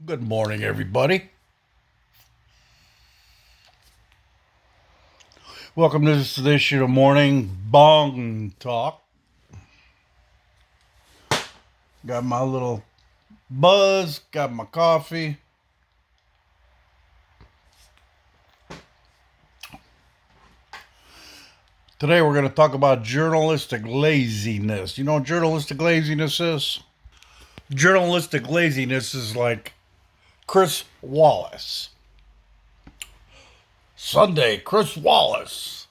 Good morning, everybody. Welcome to this edition of Morning Bong Talk. Got my little buzz, got my coffee. Today we're going to talk about journalistic laziness. You know what journalistic laziness is? Journalistic laziness is like Chris Wallace. Sunday, Chris Wallace.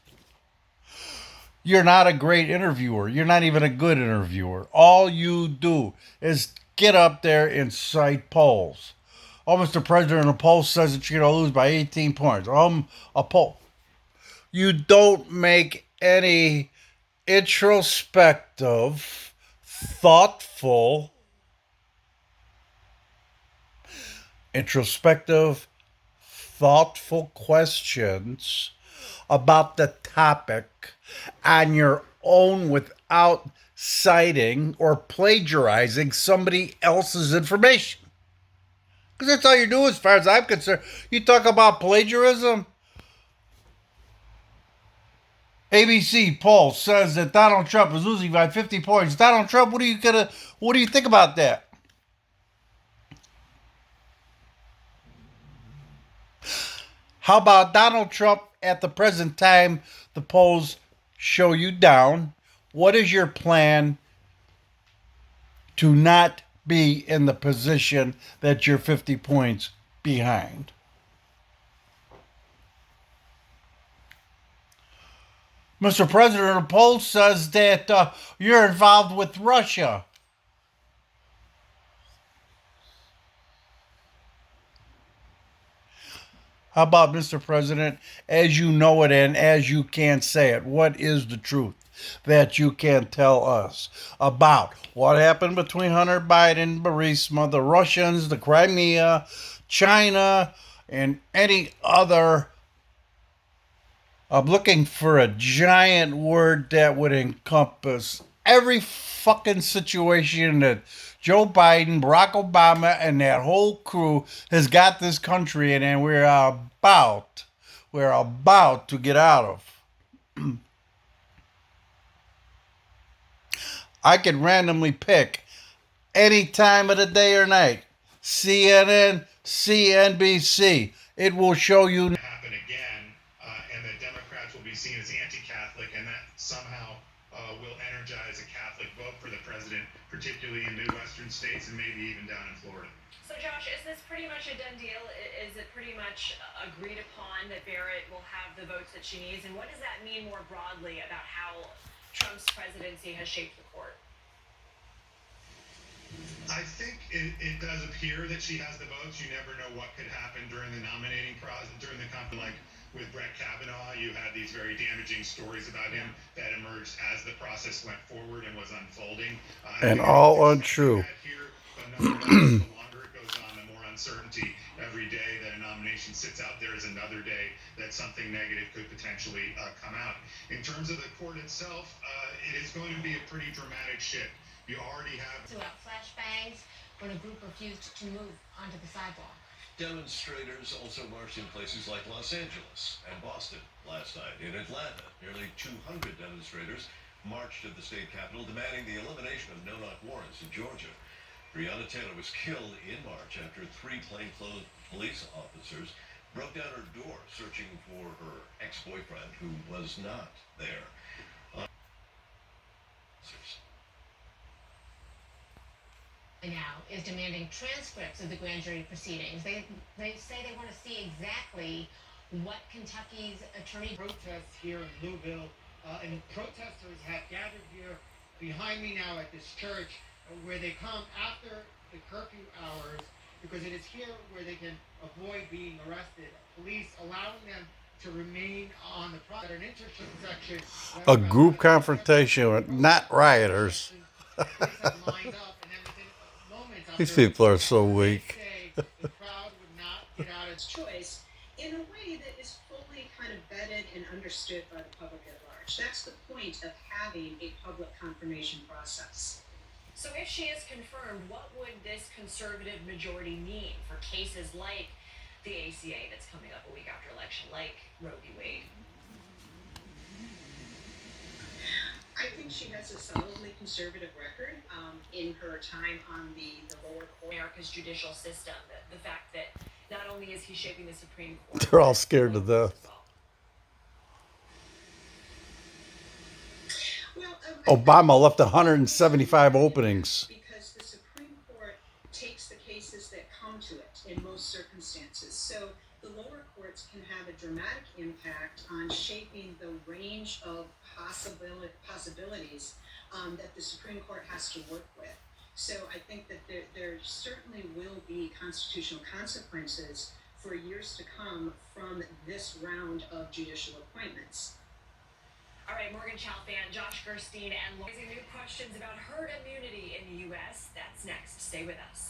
You're not a great interviewer. You're not even a good interviewer. All you do is get up there and cite polls. Oh, Mr. President, a poll says that you're going to lose by 18 points. A poll. You don't make any introspective, thoughtful, introspective, thoughtful questions about the topic on your own without citing or plagiarizing somebody else's information. Because that's all you do as far as I'm concerned. You talk about plagiarism. ABC poll says that Donald Trump is losing by 50 points. Donald Trump, what do you think about that? How about Donald Trump at the present time the polls show you down? What is your plan to not be in the position that you're 50 points behind? Mr. President, the poll says that you're involved with Russia. How about, Mr. President, as you know it and as you can say it, what is the truth that you can tell us about what happened between Hunter Biden, Burisma, the Russians, the Crimea, China, and any other? I'm looking for a giant word that would encompass every fucking situation that Joe Biden, Barack Obama, and that whole crew has got this country in, and we're about to get out of. I could randomly pick any time of the day or night. CNN, CNBC. It will show you happen again, and that Democrats will be seen as anti-Catholic, and that somehow will energize a Catholic vote for the president, particularly in Midwestern states and maybe even down in Florida. So, Josh, is this pretty much a done deal? Is it pretty much agreed upon that Barrett will have the votes that she needs? And what does that mean more broadly about how Trump's presidency has shaped the court? I think it does appear that she has the votes. You never know what could happen during the nominating process, during the like with Brett Kavanaugh. You had these very damaging stories about him that emerged as the process went forward and was unfolding. and all untrue. Here, but nonetheless, the longer it goes on, the more uncertainty. Every day that a nomination sits out there is another day that something negative could potentially come out. In terms of the court itself, it is going to be a pretty dramatic shift. You already have flashbangs when a group refused to move onto the sidewalk. Demonstrators also marched in places like Los Angeles and Boston last night. In Atlanta, nearly 200 demonstrators marched to the state capitol demanding the elimination of no-knock warrants in Georgia. Breonna Taylor was killed in March after 3 plainclothes police officers broke down her door searching for her ex-boyfriend who was not there. Now is demanding transcripts of the grand jury proceedings. They say they want to see exactly what Kentucky's attorney protests here in Louisville, and protesters have gathered here behind me now at this church, where they come after the curfew hours because it is here where they can avoid being arrested. Police allowing them to remain on the at an intersection. A group confrontation with not rioters. Police have lined up, and then within moments These after people are so weak. the crowd would not get out its choice in a way that is fully kind of vetted and understood by the public at large. That's the point of having a public confirmation process. So if she is confirmed, what would this conservative majority mean for cases like the ACA that's coming up a week after election, like Roe v. Wade? I think she has a solidly conservative record in her time on the lower court. America's judicial system, the fact that not only is he shaping the Supreme Court, They're all but scared to lower courts death. as well. Well, Obama left 175 openings. because the Supreme Court takes the cases that come to it in most circumstances. So the lower courts can have a dramatic impact on shaping the range of possibilities that the Supreme Court has to work with. So I think that there certainly will be constitutional consequences for years to come from this round of judicial appointments. All right, Morgan Chalfant, Josh Gerstein, and raising new questions about herd immunity in the U.S. That's next. Stay with us.